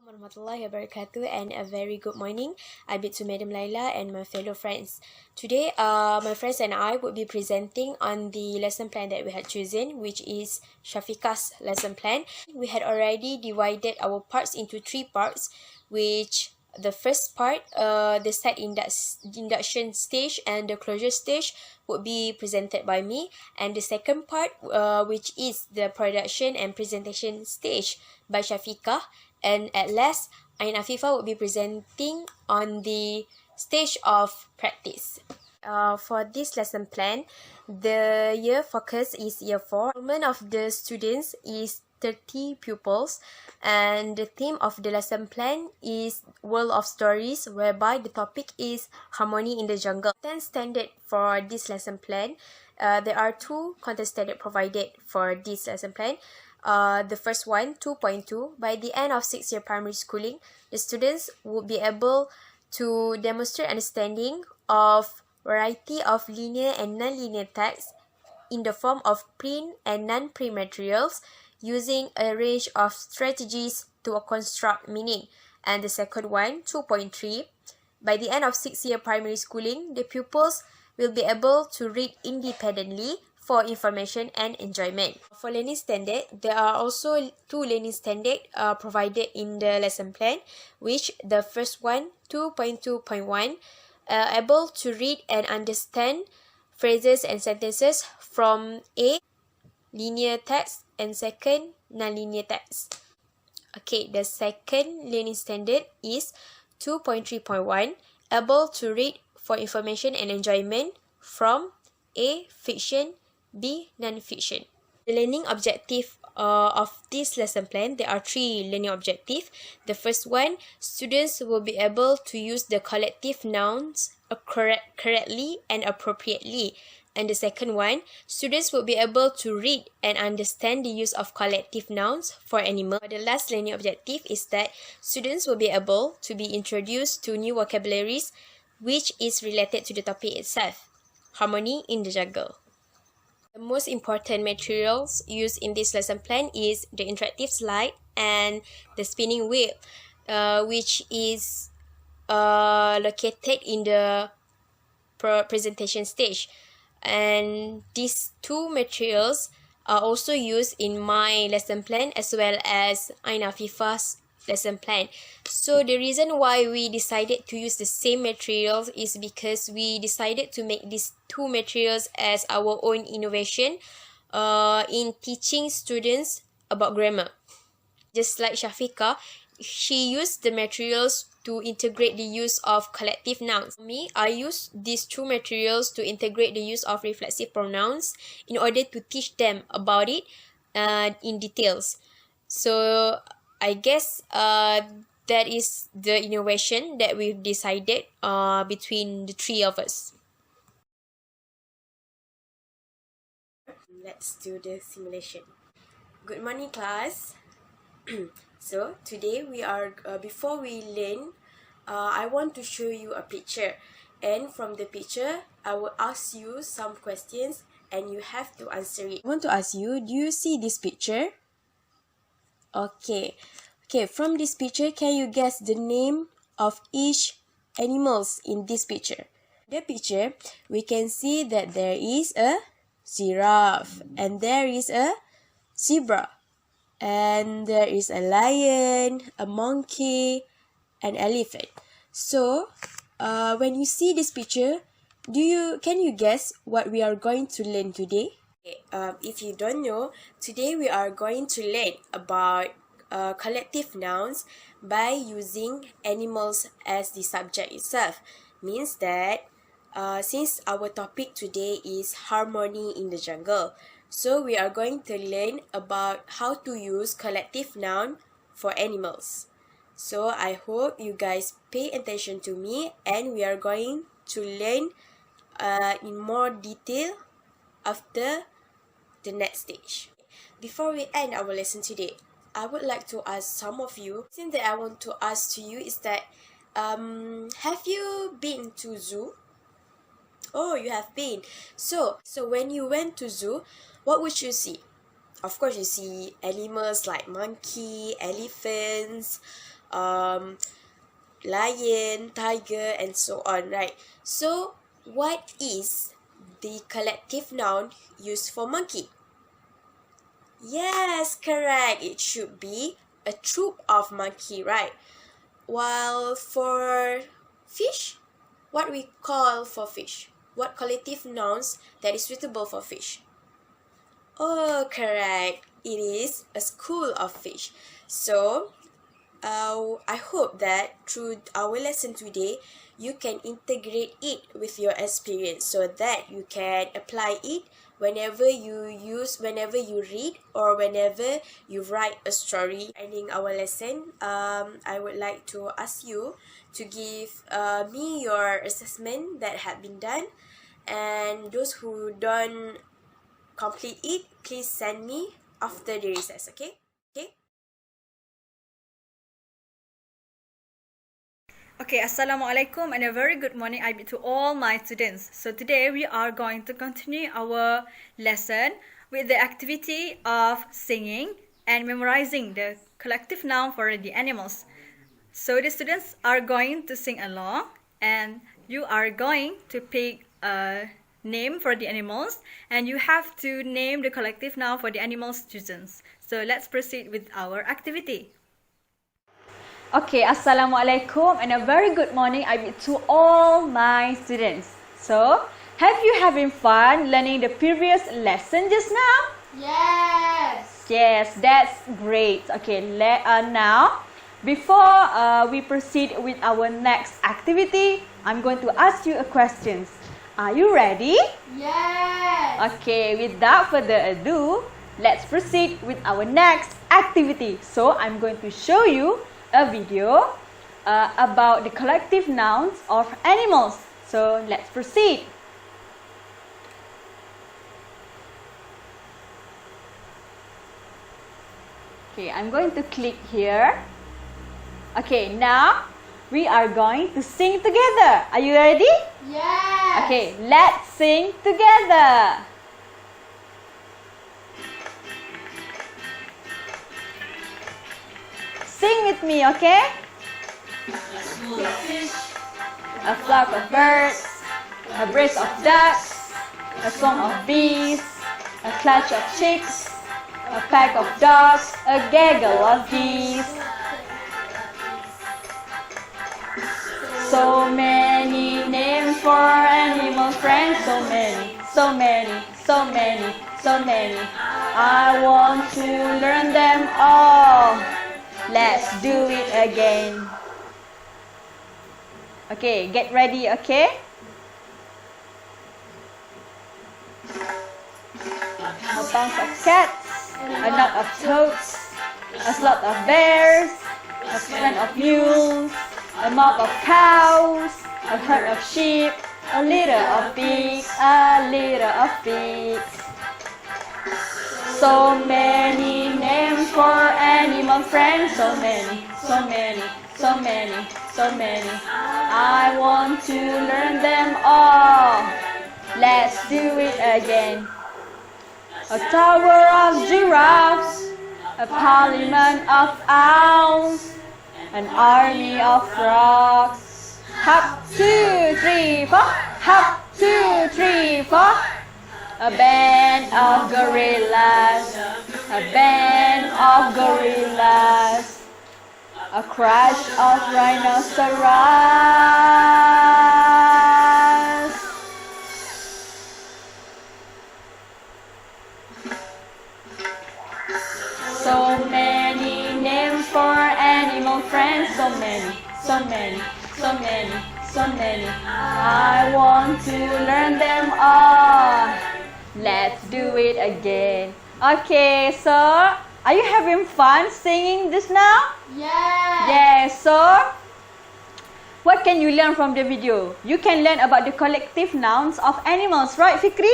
Warahmatullahi wabarakatuh, and a very good morning. I bid to Madam Laila and my fellow friends. Today, my friends and I would be presenting on the lesson plan that we had chosen, which is Shafiqah's lesson plan. We had already divided our parts into 3 parts, which the first part, the set induction stage and the closure stage, would be presented by me, and the second part, which is the production and presentation stage, by Shafiqah. And at last, Afifa would be presenting on the stage of practice. For this lesson plan, the year focus is year 4. Enrollment of the students is 30 pupils, and the theme of the lesson plan is World of Stories, whereby the topic is Harmony in the Jungle. Content standard for this lesson plan, there are 2 content standard provided for this lesson plan. The first one, 2.2, by the end of 6-year primary schooling, the students would be able to demonstrate understanding of variety of linear and non-linear text in the form of print and non-print materials using a range of strategies to construct meaning. And the second one, 2.3, by the end of 6-year primary schooling, the pupils will be able to read independently for information and enjoyment. For learning standard, there are also 2 learning standards provided in the lesson plan, which the first one, 2.2.1, able to read and understand phrases and sentences from A, linear text, and second, non-linear text. Okay, the second learning standard is 2.3.1, able to read for information and enjoyment from A, fiction, B, non-fiction. The learning objective of this lesson plan, there are 3 learning objectives. The first one, students will be able to use the collective nouns correctly and appropriately. And the second one, students will be able to read and understand the use of collective nouns for animals. The last learning objective is that students will be able to be introduced to new vocabularies which is related to the topic itself, harmony in the jungle. The most important materials used in this lesson plan is the interactive slide and the spinning wheel, which is located in the presentation stage. And these 2 materials are also used in my lesson plan as well as Afifa's lesson plan. So the reason why we decided to use the same materials is because we decided to make these 2 materials as our own innovation in teaching students about grammar. Just like Shafiqah, she used the materials to integrate the use of collective nouns. Me, I use these 2 materials to integrate the use of reflexive pronouns in order to teach them about it in details. So I guess that is the innovation that we've decided between the 3 of us. Let's do the simulation. Good morning, class. So today we are, before we learn, I want to show you a picture. And from the picture, I will ask you some questions and you have to answer it. I want to ask you, do you see this picture? Okay, from this picture, can you guess the name of each animals in this picture? The picture, we can see that there is a giraffe, and there is a zebra, and there is a lion, a monkey, an elephant. So, when you see this picture, can you guess what we are going to learn today? If you don't know, today we are going to learn about collective nouns by using animals as the subject itself. Means that since our topic today is harmony in the jungle, so we are going to learn about how to use collective noun for animals. So I hope you guys pay attention to me, and we are going to learn in more detail after the next stage. Before we end our lesson today, I would like to ask some of you, something that I want to ask to you is that, have you been to zoo? Oh, you have been. So when you went to zoo, what would you see? Of course, you see animals like monkey, elephants, lion, tiger, and so on, right? So what is the collective noun used for monkey? Yes, correct. It should be a troop of monkey, right? While for fish, what we call for fish? What collective nouns that is suitable for fish? Oh, correct. It is a school of fish. So, I hope that through our lesson today, you can integrate it with your experience so that you can apply it whenever you read or whenever you write a story. Ending our lesson, I would like to ask you to give me your assessment that had been done, and those who don't complete it, please send me after the recess, okay? Okay, Assalamualaikum and a very good morning I bid to all my students. So today we are going to continue our lesson with the activity of singing and memorizing the collective noun for the animals. So the students are going to sing along and you are going to pick a name for the animals and you have to name the collective noun for the animals chosen. So let's proceed with our activity. Okay, Assalamualaikum and a very good morning I bid to all my students. So, have you having fun learning the previous lesson just now? Yes. Yes, that's great. Okay, now, before we proceed with our next activity, I'm going to ask you a question. Are you ready? Yes. Okay, without further ado, let's proceed with our next activity. So, I'm going to show you a video about the collective nouns of animals. So let's proceed. Okay, I'm going to click here. Okay, now we are going to sing together. Are you ready? Yes. Okay, let's sing together. Sing with me, okay? A school of fish, A flock of birds, a brace of ducks, a swarm of bees, a clutch of chicks, a pack of dogs, a gaggle of geese. So many names for animal friends, so many, so many, so many, so many. I want to learn them all. Let's do it again. Okay, get ready, okay? A bunch of cats, a knot of toads, a slot of bears, a friend of mules, a mob of cows, a herd of sheep, a litter of pigs, a litter of pigs. So many names for animal friends, so many, so many, so many, so many. I want to learn them all. Let's do it again. A tower of giraffes, a parliament of owls, an army of frogs. Hop, 2, 3, 4. Hop, 2, 3, 4. A band of gorillas, a band of gorillas, a crush of rhinoceros. So many names for animal friends, so many, so many, so many, so many. I want to learn them all. Let's do it again. Okay, so are you having fun singing this now? Yes. Yes, so what can you learn from the video? You can learn about the collective nouns of animals, right, Fikri?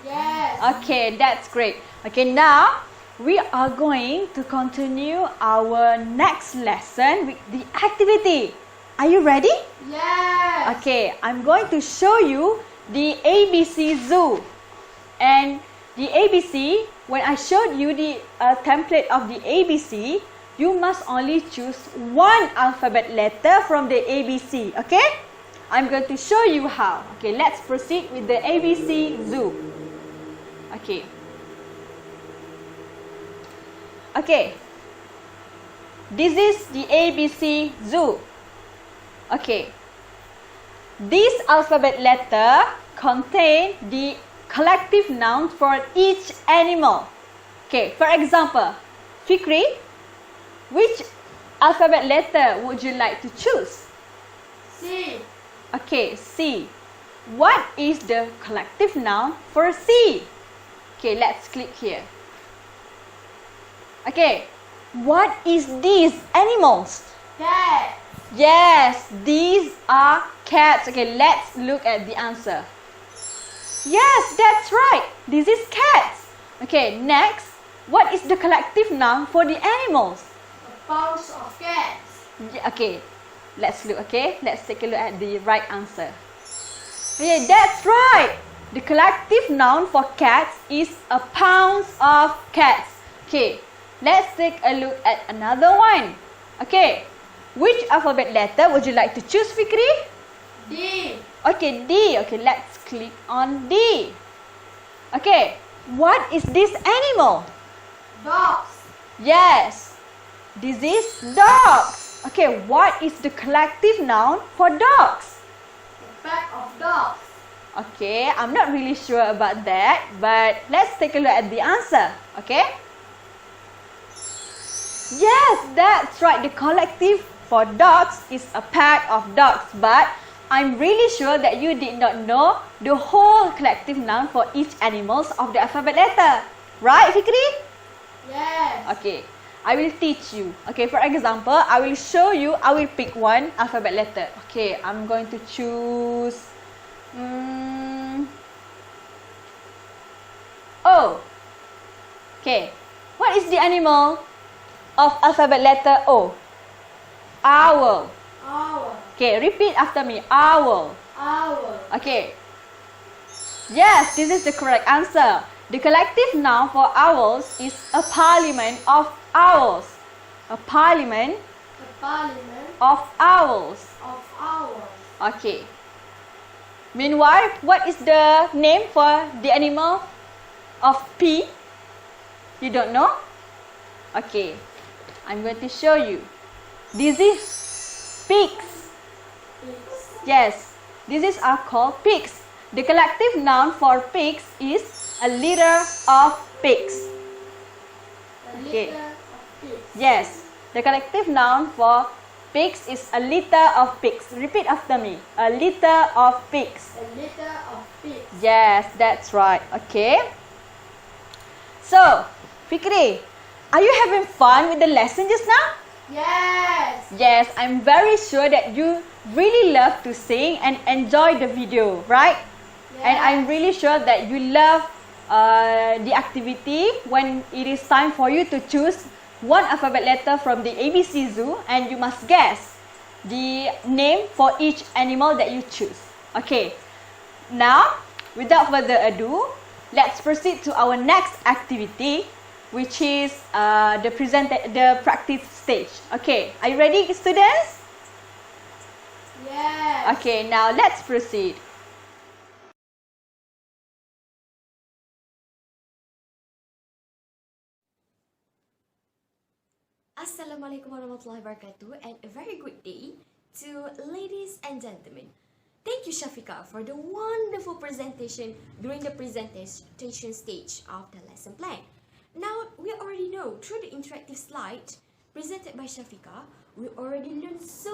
Yes. Okay, that's great. Okay, now we are going to continue our next lesson with the activity. Are you ready? Yes. Okay, I'm going to show you the ABC Zoo. And the ABC, when I showed you the template of the ABC, you must only choose one alphabet letter from the ABC. Okay? I'm going to show you how. Okay, let's proceed with the ABC zoo. Okay. Okay. This is the ABC zoo. Okay. This alphabet letter contain the collective noun for each animal. Okay, for example, Fikri, which alphabet letter would you like to choose? C. Okay, C. What is the collective noun for C? Okay, let's click here. Okay, what is these animals? Cat. Yes, these are cats. Okay, let's look at the answer. Yes, that's right. This is cats. Okay, next, what is the collective noun for the animals? A bunch of cats. Okay, let's look. Okay, let's take a look at the right answer. Okay, that's right. The collective noun for cats is a pound of cats. Okay, let's take a look at another one. Okay, which alphabet letter would you like to choose, Fikri? D. Okay, D. Okay, let's click on D. Okay, what is this animal? Dogs. Yes, this is dogs. Okay, what is the collective noun for dogs? A pack of dogs. Okay, I'm not really sure about that, but let's take a look at the answer. Okay? Yes, that's right. The collective for dogs is a pack of dogs, but I'm really sure that you did not know the whole collective noun for each animals of the alphabet letter. Right, Fikri? Yes. Okay, I will teach you. Okay, for example, I will show you, I will pick one alphabet letter. Okay, I'm going to choose O. Okay, what is the animal of alphabet letter O? Owl. Owl. Okay, repeat after me. Owl. Owl. Okay. Yes, this is the correct answer. The collective noun for owls is a parliament of owls. A parliament The parliament of owls. of owls. Okay. Meanwhile, what is the name for the animal of P? You don't know? Okay. I'm going to show you. This is pigs. Pigs. Yes, these are called pigs. The collective noun for pigs is a litter of pigs. A Okay. litter of pigs. Yes, the collective noun for pigs is a litter of pigs. Repeat after me. A litter of pigs. A litter of pigs. Yes, that's right. Okay. So, Fikri, are you having fun with the lesson just now? Yes. Yes, I'm very sure that you really love to sing and enjoy the video, right? Yes. And I'm really sure that you love the activity when it is time for you to choose one alphabet letter from the ABC Zoo, and you must guess the name for each animal that you choose. Okay, now without further ado, let's proceed to our next activity, which is the practice stage. Okay, are you ready, students? Yes. Okay, now let's proceed. Assalamualaikum warahmatullahi wabarakatuh, and a very good day to ladies and gentlemen. Thank you, Shafiqah, for the wonderful presentation during the presentation stage of the lesson plan. Now, we already know through the interactive slide presented by Shafiqah, we already learned so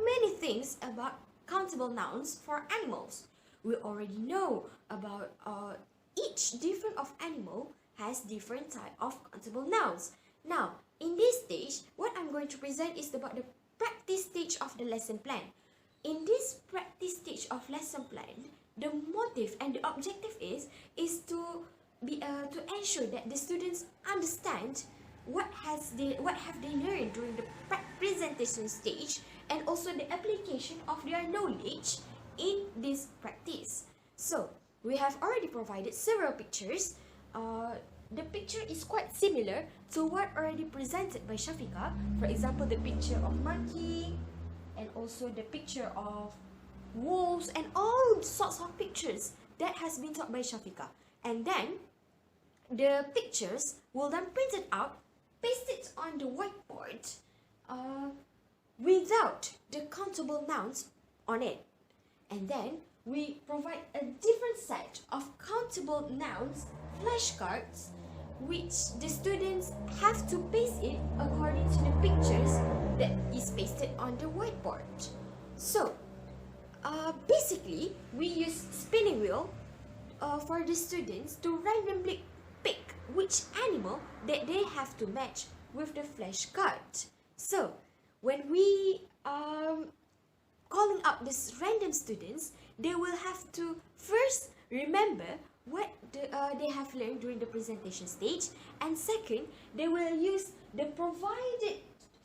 many things about countable nouns for animals. We already know about each different of animal has different type of countable nouns. Now, in this stage, what I'm going to present is about the practice stage of the lesson plan. In this practice stage of lesson plan, the motive and the objective is to ensure that the students understand what have they learned during the presentation stage, and also the application of their knowledge in this practice. So we have already provided several pictures. the picture is quite similar to what already presented by Shafiqah. For example, the picture of monkey and also the picture of wolves and all sorts of pictures that has been taught by Shafiqah. And then the pictures will then print it out, paste it on the whiteboard without the countable nouns on it. And then we provide a different set of countable nouns flashcards, which the students have to paste it according to the pictures that is pasted on the whiteboard. So basically we use spinning wheel for the students to randomly pick which animal that they have to match with the flashcard. So when we calling out these random students, they will have to first remember what they have learned during the presentation stage, and second, they will use the provided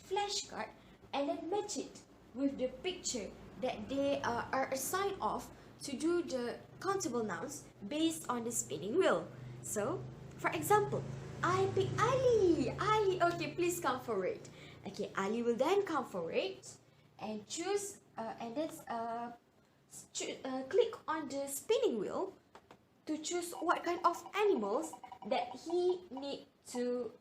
flashcard and then match it with the picture that they are assigned of to do the countable nouns based on the spinning wheel. So, for example, I pick Ali. Ali, okay, please come forward. Okay, Ali will then come forward and choose and then click on the spinning wheel to choose what kind of animals that he need to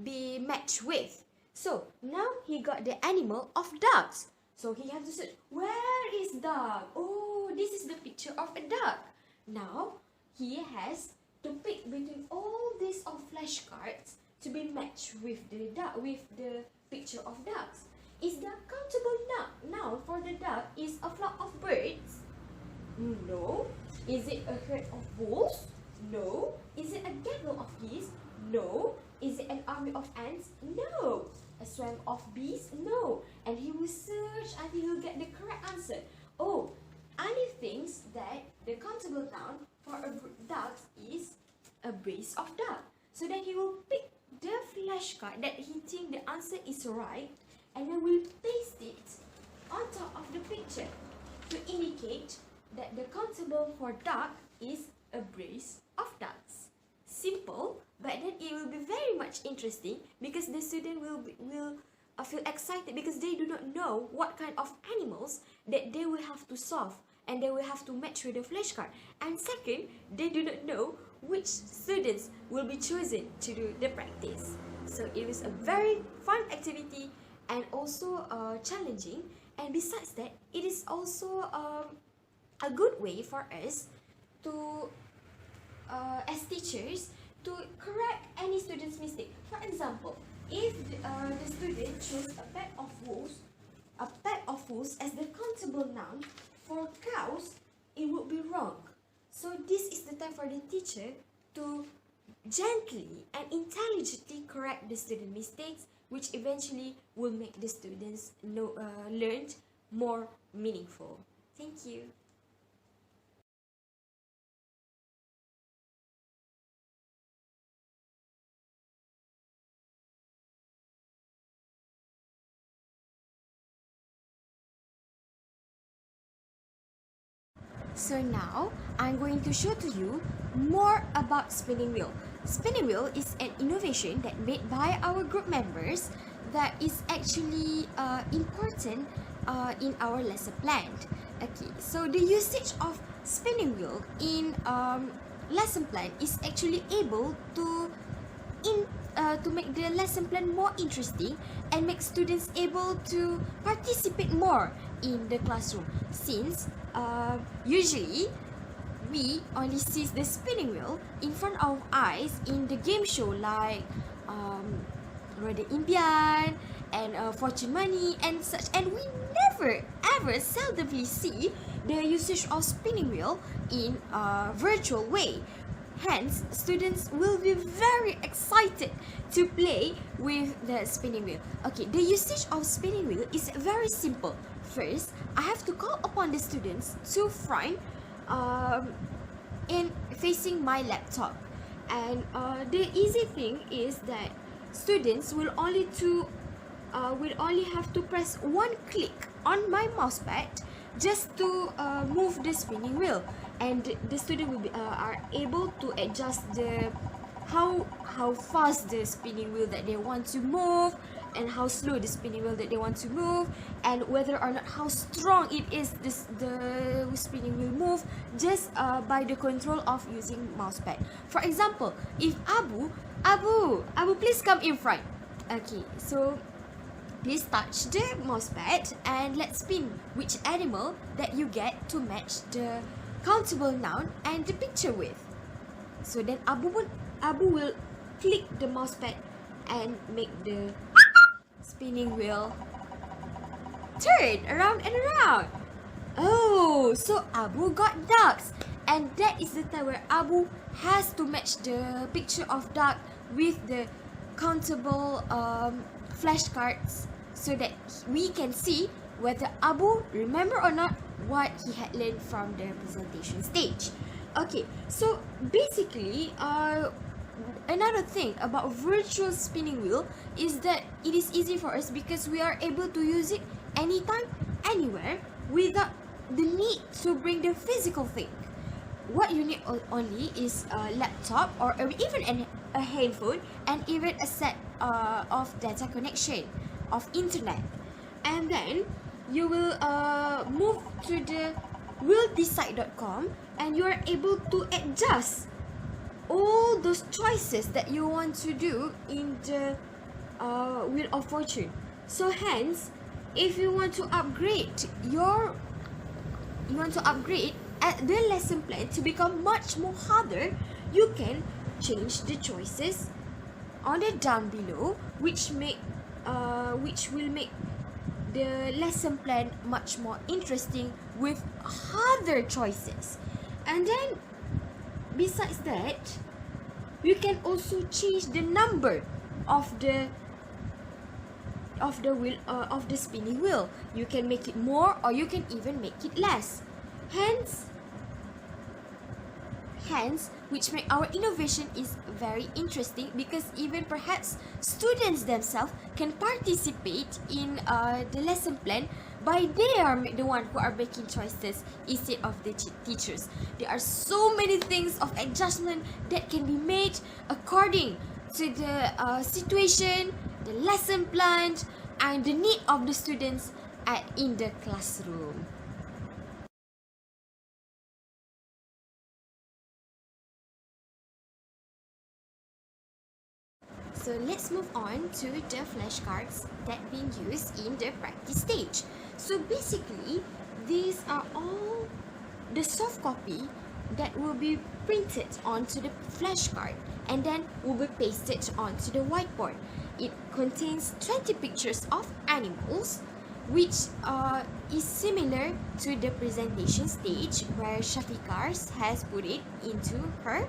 be matched with. So now he got the animal of ducks. So he has to search, where is duck? Oh, this is the picture of a duck. Now he has to pick between all these of flashcards to be matched with the duck, with the picture of ducks. Is the countable noun for the duck is a flock of birds? No. Is it a herd of wolves? No. Is it a gaggle of geese? No. Is it an army of ants? No. A swarm of bees? No. And he will search until he will get the correct answer. Oh, Ali thinks that the countable noun for a duck is a brace of duck. So then he will pick the flashcard that he thinks the answer is right, and then we'll paste it on top of the picture to indicate that the countable for duck is a brace of ducks. Simple, but then it will be very much interesting because the student will feel excited because they do not know what kind of animals that they will have to solve and they will have to match with the flashcard. And second, they do not know which students will be chosen to do the practice. So it was a very fun activity and also challenging, and besides that, it is also a good way for us to as teachers to correct any student's mistake. For example, if the student chose a pack of wolves as the countable noun for cows, it would be wrong. So this is the time for the teacher to gently and intelligently correct the student mistakes, which eventually will make the students learned more meaningful. Thank you. So now, I'm going to show to you more about spinning wheel. Spinning wheel is an innovation that made by our group members that is actually important in our lesson plan. Okay, so the usage of spinning wheel in lesson plan is actually able to make the lesson plan more interesting and make students able to participate more in the classroom, since usually we only see the spinning wheel in front of eyes in the game show like Roda Impian and Fortune Money and such, and we never ever seldomly see the usage of spinning wheel in a virtual way. Hence, students will be very excited to play with the spinning wheel. Okay, the usage of spinning wheel is very simple. First, I have to call upon the students to front in facing my laptop. And the easy thing is that students will only have to press one click on my mousepad just to move the spinning wheel. and the student will be are able to adjust the how fast the spinning wheel that they want to move, and how slow the spinning wheel that they want to move, and whether or not how strong it is the spinning wheel move, just by the control of using mousepad. For example, if Abu, please come in front. Okay, so please touch the mousepad and let's spin which animal that you get to match the countable noun and the picture with. So then Abu will click the mousepad and make the spinning wheel turn around and around. Oh, so Abu got ducks, and that is the time where Abu has to match the picture of duck with the countable flashcards, so that we can see whether Abu remember or not what he had learned from the presentation stage. Okay, so basically another thing about virtual spinning wheel is that it is easy for us because we are able to use it anytime, anywhere, without the need to bring the physical thing. What you need only is a laptop or even a handphone, and even a set of data connection of internet. And then you will move to the willdecide.com, and you are able to adjust all those choices that you want to do in the Wheel of Fortune. So hence, if you want to upgrade at the lesson plan to become much more harder, you can change the choices on the down below, which will make the lesson plan much more interesting with harder choices. And then besides that, you can also change the number of the wheel of the spinning wheel. You can make it more, or you can even make it less. Hence, which make our innovation is very interesting, because even perhaps students themselves can participate in the lesson plan by they are the one who are making choices instead of the teachers. There are so many things of adjustment that can be made according to the situation, the lesson plan, and the need of the students in the classroom. So let's move on to the flashcards that being used in the practice stage. So basically, these are all the soft copy that will be printed onto the flashcard and then will be pasted onto the whiteboard. It contains 20 pictures of animals, which is similar to the presentation stage where Shafiqah has put it into her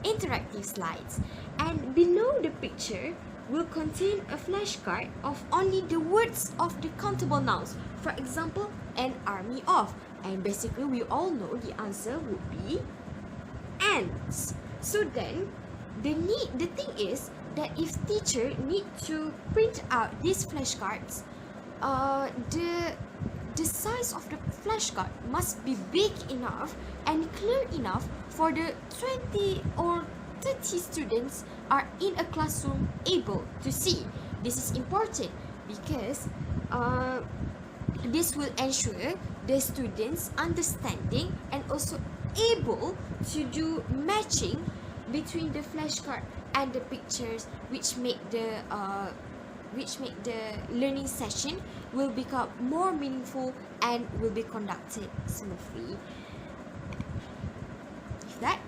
interactive slides. And below the picture will contain a flashcard of only the words of the countable nouns. For example, an army of. And basically we all know the answer would be ants. So then the thing is that if teacher need to print out these flashcards, the size of the flashcard must be big enough and clear enough for the 20 or 30 students are in a classroom able to see. This is important because this will ensure the students understanding and also able to do matching between the flashcard and the pictures, which make the learning session will become more meaningful and will be conducted smoothly. With that,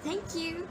thank you.